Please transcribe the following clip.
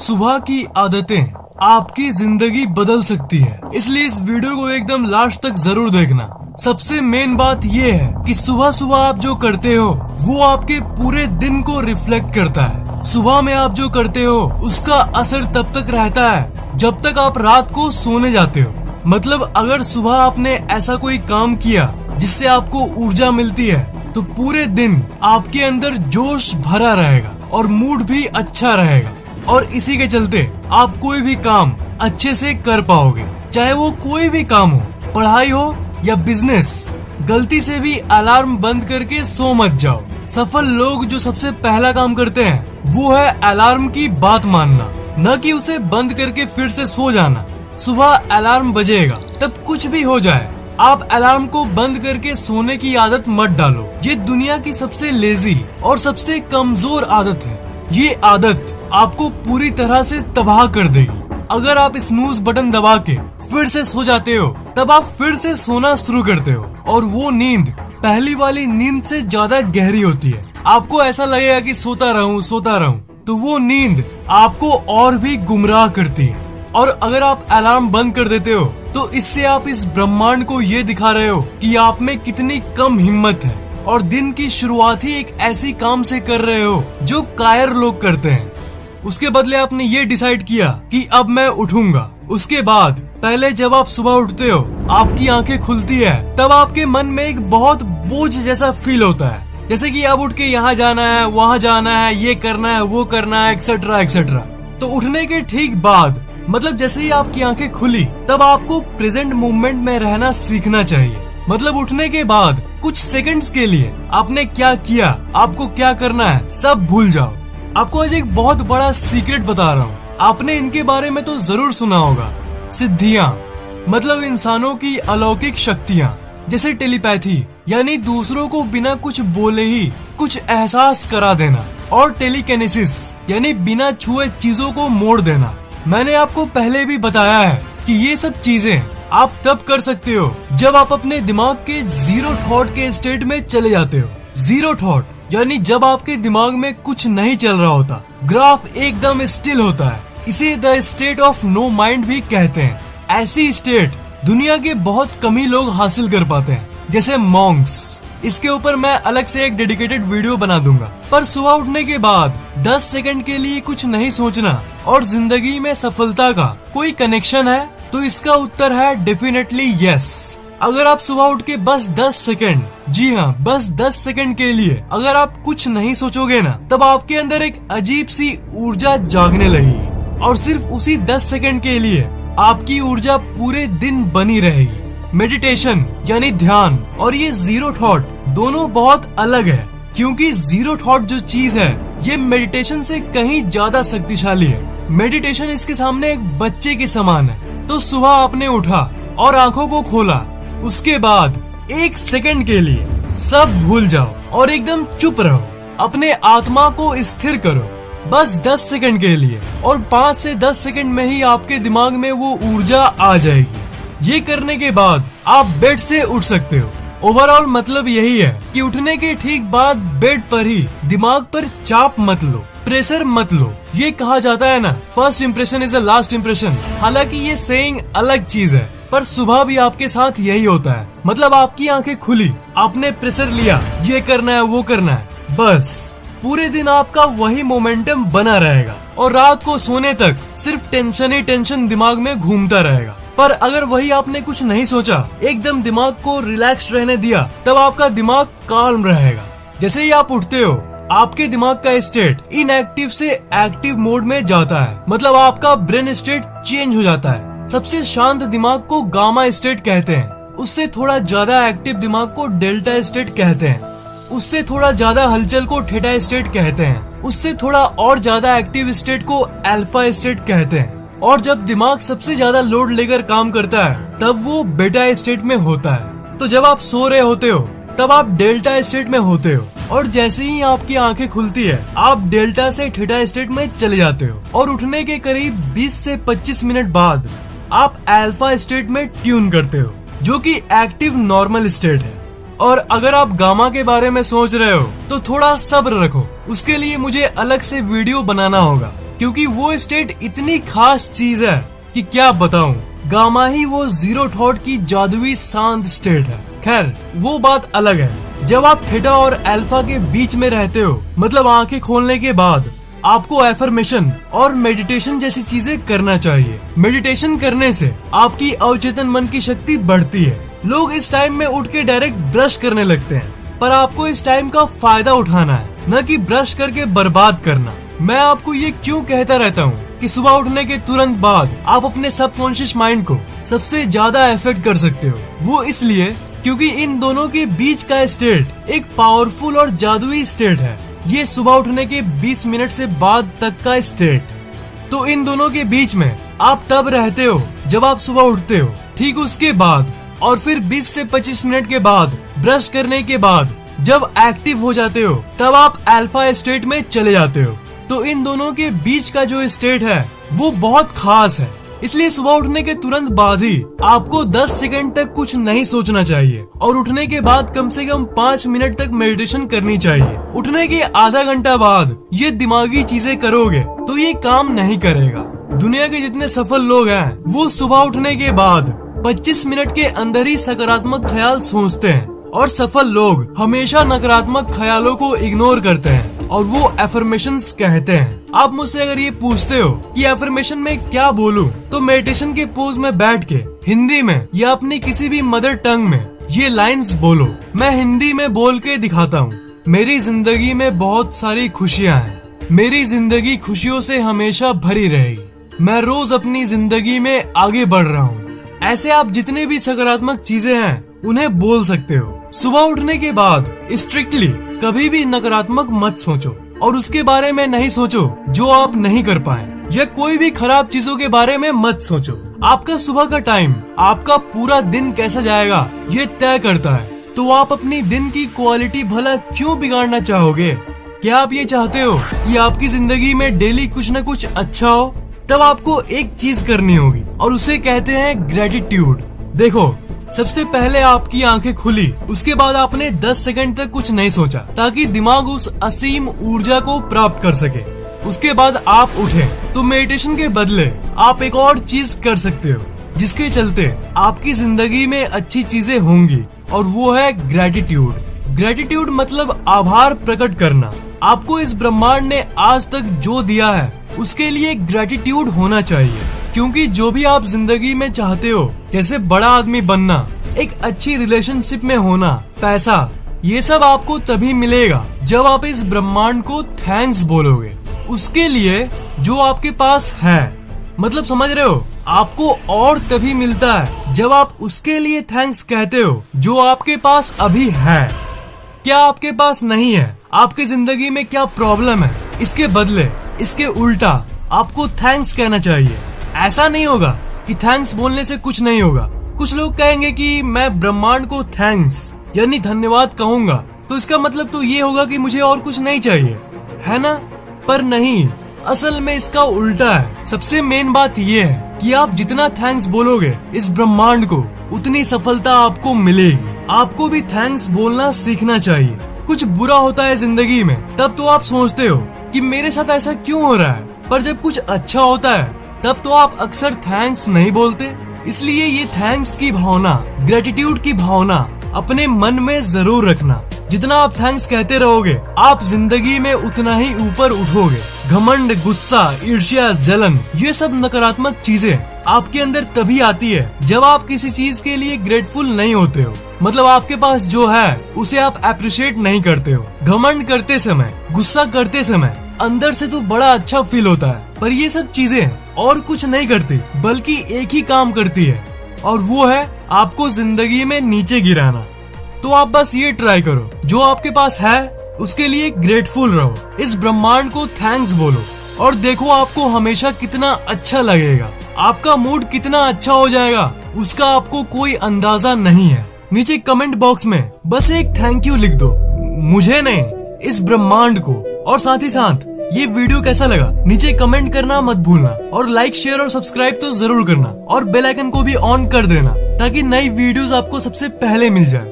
सुबह की आदतें आपकी जिंदगी बदल सकती है, इसलिए इस वीडियो को एकदम लास्ट तक जरूर देखना। सबसे मेन बात ये है कि सुबह सुबह आप जो करते हो वो आपके पूरे दिन को रिफ्लेक्ट करता है। सुबह में आप जो करते हो उसका असर तब तक रहता है जब तक आप रात को सोने जाते हो। मतलब अगर सुबह आपने ऐसा कोई काम किया जिससे आपको ऊर्जा मिलती है तो पूरे दिन आपके अंदर जोश भरा रहेगा और मूड भी अच्छा रहेगा, और इसी के चलते आप कोई भी काम अच्छे से कर पाओगे, चाहे वो कोई भी काम हो, पढ़ाई हो या बिजनेस। गलती से भी अलार्म बंद करके सो मत जाओ। सफल लोग जो सबसे पहला काम करते हैं वो है अलार्म की बात मानना, न कि उसे बंद करके फिर से सो जाना। सुबह अलार्म बजेगा तब कुछ भी हो जाए, आप अलार्म को बंद करके सोने की आदत मत डालो। ये दुनिया की सबसे लेजी और सबसे कमजोर आदत है। ये आदत आपको पूरी तरह से तबाह कर देगी। अगर आप स्नूज बटन दबा के फिर से सो जाते हो तब आप फिर से सोना शुरू करते हो, और वो नींद पहली वाली नींद से ज्यादा गहरी होती है। आपको ऐसा लगेगा कि सोता रहूं, तो वो नींद आपको और भी गुमराह करती है। और अगर आप अलार्म बंद कर देते हो तो इससे आप इस ब्रह्मांड को ये दिखा रहे हो कि आप में कितनी कम हिम्मत है, और दिन की शुरुआत ही एक ऐसी काम से कर रहे हो जो कायर लोग करते हैं। उसके बदले आपने ये डिसाइड किया कि अब मैं उठूंगा। उसके बाद पहले जब आप सुबह उठते हो आपकी आंखें खुलती है तब आपके मन में एक बहुत बोझ जैसा फील होता है, जैसे कि अब उठ के यहाँ जाना है, वहाँ जाना है, ये करना है, वो करना है, एक्सेट्रा एक्सेट्रा। तो उठने के ठीक बाद, मतलब जैसे ही आपकी आंखें खुली तब आपको प्रेजेंट मोमेंट में रहना सीखना चाहिए। मतलब उठने के बाद कुछ सेकंड्स के लिए आपने क्या किया, आपको क्या करना है, सब भूल जाओ। आपको आज एक बहुत बड़ा सीक्रेट बता रहा हूँ, आपने इनके बारे में तो जरूर सुना होगा। सिद्धियाँ मतलब इंसानों की अलौकिक शक्तियाँ, जैसे टेलीपैथी यानी दूसरों को बिना कुछ बोले ही कुछ एहसास करा देना, और टेलीकिनेसिस यानी बिना छुए चीजों को मोड़ देना। मैंने आपको पहले भी बताया है कि ये सब चीजें आप तब कर सकते हो जब आप अपने दिमाग के जीरो थॉट के स्टेट में चले जाते हो। जीरो थॉट यानी जब आपके दिमाग में कुछ नहीं चल रहा होता, ग्राफ एकदम स्टिल होता है। इसे the state of no mind भी कहते हैं। ऐसी स्टेट दुनिया के बहुत कम ही लोग हासिल कर पाते हैं, जैसे मॉन्क्स। इसके ऊपर मैं अलग से एक डेडिकेटेड वीडियो बना दूंगा। पर सुबह उठने के बाद 10 सेकंड के लिए कुछ नहीं सोचना और जिंदगी में सफलता का कोई कनेक्शन है, तो इसका उत्तर है डेफिनेटली यस। अगर आप सुबह उठ के बस 10 सेकंड, जी हाँ बस 10 सेकंड के लिए अगर आप कुछ नहीं सोचोगे ना, तब आपके अंदर एक अजीब सी ऊर्जा जागने लगेगी, और सिर्फ उसी 10 सेकंड के लिए आपकी ऊर्जा पूरे दिन बनी रहेगी। मेडिटेशन यानी ध्यान और ये जीरो थॉट दोनों बहुत अलग है, क्योंकि जीरो थॉट जो चीज है ये मेडिटेशन से कहीं ज्यादा शक्तिशाली है। मेडिटेशन इसके सामने एक बच्चे के समान है। तो सुबह आपने उठा और आंखों को खोला, उसके बाद 1 सेकंड के लिए सब भूल जाओ और एकदम चुप रहो। अपने आत्मा को स्थिर करो बस 10 सेकंड के लिए, और 5 से 10 सेकंड में ही आपके दिमाग में वो ऊर्जा आ जाएगी। ये करने के बाद आप बेड से उठ सकते हो। ओवरऑल मतलब यही है कि उठने के ठीक बाद बेड पर ही दिमाग पर चाप मत लो, प्रेशर मत लो। ये कहा जाता है ना, first impression is the last impression. हालांकि ये सेइंग अलग चीज है, पर सुबह भी आपके साथ यही होता है। मतलब आपकी आंखें खुली, आपने प्रेशर लिया, ये करना है, वो करना है, बस पूरे दिन आपका वही मोमेंटम बना रहेगा, और रात को सोने तक सिर्फ टेंशन ही टेंशन दिमाग में घूमता रहेगा। पर अगर वही आपने कुछ नहीं सोचा, एकदम दिमाग को रिलैक्स रहने दिया, तब आपका दिमाग काल्म रहेगा। जैसे ही आप उठते हो आपके दिमाग का स्टेट इनएक्टिव से एक्टिव मोड में जाता है। मतलब आपका ब्रेन स्टेट चेंज हो जाता है। सबसे शांत दिमाग को गामा स्टेट कहते हैं, उससे थोड़ा ज्यादा एक्टिव दिमाग को डेल्टा स्टेट कहते हैं, उससे थोड़ा ज्यादा हलचल को थीटा स्टेट कहते हैं, उससे थोड़ा और ज्यादा एक्टिव स्टेट को अल्फा स्टेट कहते हैं, और जब दिमाग सबसे ज्यादा लोड लेकर काम करता है तब वो बीटा स्टेट में होता है। तो जब आप सो रहे होते हो तब आप डेल्टा स्टेट में होते हो, और जैसे ही आपकी आंखें खुलती है आप डेल्टा से थीटा स्टेट में चले जाते हो, और उठने के करीब 20 से 25 मिनट बाद आप अल्फा स्टेट में ट्यून करते हो, जो कि एक्टिव नॉर्मल स्टेट है। और अगर आप गामा के बारे में सोच रहे हो तो थोड़ा सब्र रखो, उसके लिए मुझे अलग से वीडियो बनाना होगा। क्योंकि वो स्टेट इतनी खास चीज है कि क्या बताऊं। गामा ही वो जीरो थॉट की जादुई शांत स्टेट है। खैर वो बात अलग है। जब आप थीटा और अल्फा के बीच में रहते हो, मतलब आंखें खोलने के बाद, आपको एफर्मेशन और मेडिटेशन जैसी चीजें करना चाहिए। मेडिटेशन करने से आपकी अवचेतन मन की शक्ति बढ़ती है। लोग इस टाइम में उठ के डायरेक्ट ब्रश करने लगते हैं, पर आपको इस टाइम का फायदा उठाना है, न कि ब्रश करके बर्बाद करना। मैं आपको ये क्यों कहता रहता हूँ कि सुबह उठने के तुरंत बाद आप अपने सबकॉन्शियस माइंड को सबसे ज्यादा अफेक्ट कर सकते हो। वो इसलिए क्योंकि इन दोनों के बीच का स्टेट एक पावरफुल और जादुई स्टेट है। ये सुबह उठने के 20 मिनट से बाद तक का स्टेट। तो इन दोनों के बीच में आप तब रहते हो जब आप सुबह उठते हो, ठीक उसके बाद, और फिर 20 से 25 मिनट के बाद ब्रश करने के बाद जब एक्टिव हो जाते हो, तब आप अल्फा स्टेट में चले जाते हो। तो इन दोनों के बीच का जो स्टेट है वो बहुत खास है। इसलिए सुबह उठने के तुरंत बाद ही आपको 10 सेकंड तक कुछ नहीं सोचना चाहिए और उठने के बाद कम से कम 5 मिनट तक मेडिटेशन करनी चाहिए। उठने के आधा घंटा बाद ये दिमागी चीजें करोगे तो ये काम नहीं करेगा। दुनिया के जितने सफल लोग हैं वो सुबह उठने के बाद 25 मिनट के अंदर ही सकारात्मक ख्याल सोचते हैं, और सफल लोग हमेशा नकारात्मक ख्यालों को इग्नोर करते हैं और वो एफर्मेशंस कहते हैं। आप मुझसे अगर ये पूछते हो कि एफर्मेशन में क्या बोलूं, तो मेडिटेशन के पोज में बैठ के हिंदी में या अपनी किसी भी मदर टंग में ये लाइंस बोलो। मैं हिंदी में बोल के दिखाता हूँ। मेरी जिंदगी में बहुत सारी खुशियाँ हैं, मेरी जिंदगी खुशियों से हमेशा भरी रहेगी, मैं रोज अपनी जिंदगी में आगे बढ़ रहा हूँ। ऐसे आप जितने भी सकारात्मक चीजें हैं उन्हें बोल सकते हो। सुबह उठने के बाद स्ट्रिक्टली कभी भी नकारात्मक मत सोचो और उसके बारे में नहीं सोचो जो आप नहीं कर पाए, या कोई भी खराब चीजों के बारे में मत सोचो। आपका सुबह का टाइम आपका पूरा दिन कैसा जाएगा ये तय करता है। तो आप अपनी दिन की क्वालिटी भला क्यों बिगाड़ना चाहोगे? क्या आप ये चाहते हो कि आपकी जिंदगी में डेली कुछ न कुछ अच्छा हो? तब आपको एक चीज करनी होगी और उसे कहते हैं ग्रेटिट्यूड। देखो, सबसे पहले आपकी आंखें खुली, उसके बाद आपने 10 सेकंड तक कुछ नहीं सोचा ताकि दिमाग उस असीम ऊर्जा को प्राप्त कर सके। उसके बाद आप उठे तो मेडिटेशन के बदले आप एक और चीज कर सकते हो जिसके चलते आपकी जिंदगी में अच्छी चीजें होंगी, और वो है ग्रेटिट्यूड। ग्रेटिट्यूड मतलब आभार प्रकट करना। आपको इस ब्रह्मांड ने आज तक जो दिया है उसके लिए ग्रेटिट्यूड होना चाहिए, क्योंकि जो भी आप जिंदगी में चाहते हो, जैसे बड़ा आदमी बनना, एक अच्छी रिलेशनशिप में होना, पैसा, ये सब आपको तभी मिलेगा जब आप इस ब्रह्मांड को थैंक्स बोलोगे उसके लिए जो आपके पास है। मतलब समझ रहे हो? आपको और तभी मिलता है जब आप उसके लिए थैंक्स कहते हो जो आपके पास अभी है। क्या आपके पास नहीं है? आपकी जिंदगी में क्या प्रॉब्लम है? इसके बदले, इसके उल्टा आपको थैंक्स कहना चाहिए। ऐसा नहीं होगा कि थैंक्स बोलने से कुछ नहीं होगा। कुछ लोग कहेंगे कि मैं ब्रह्मांड को थैंक्स यानी धन्यवाद कहूंगा तो इसका मतलब तो ये होगा कि मुझे और कुछ नहीं चाहिए, है ना? पर नहीं, असल में इसका उल्टा है। सबसे मेन बात ये है कि आप जितना थैंक्स बोलोगे इस ब्रह्मांड को, उतनी सफलता आपको मिलेगी। आपको भी थैंक्स बोलना सीखना चाहिए। कुछ बुरा होता है जिंदगी में तब तो आप सोचते हो कि मेरे साथ ऐसा क्यों हो रहा है, पर जब कुछ अच्छा होता है तब तो आप अक्सर थैंक्स नहीं बोलते। इसलिए ये थैंक्स की भावना, ग्रेटिट्यूड की भावना अपने मन में जरूर रखना। जितना आप थैंक्स कहते रहोगे आप जिंदगी में उतना ही ऊपर उठोगे। घमंड, गुस्सा, ईर्ष्या, जलन, ये सब नकारात्मक चीजें आपके अंदर तभी आती है जब आप किसी चीज के लिए ग्रेटफुल नहीं होते हो। मतलब आपके पास जो है उसे आप अप्रिशिएट नहीं करते हो। घमंड करते समय, गुस्सा करते समय अंदर से तो बड़ा अच्छा फील होता है, पर ये सब चीजें और कुछ नहीं करती बल्कि एक ही काम करती है, और वो है आपको जिंदगी में नीचे गिराना। तो आप बस ये ट्राई करो, जो आपके पास है उसके लिए ग्रेटफुल रहो, इस ब्रह्मांड को थैंक्स बोलो, और देखो आपको हमेशा कितना अच्छा लगेगा। आपका मूड कितना अच्छा हो जाएगा उसका आपको कोई अंदाजा नहीं है। नीचे कमेंट बॉक्स में बस एक थैंक यू लिख दो, मुझे नहीं, इस ब्रह्मांड को। और साथ ही साथ ये वीडियो कैसा लगा नीचे कमेंट करना मत भूलना, और लाइक, शेयर और सब्सक्राइब तो जरूर करना, और बेल आइकन को भी ऑन कर देना ताकि नई वीडियोस आपको सबसे पहले मिल जाए।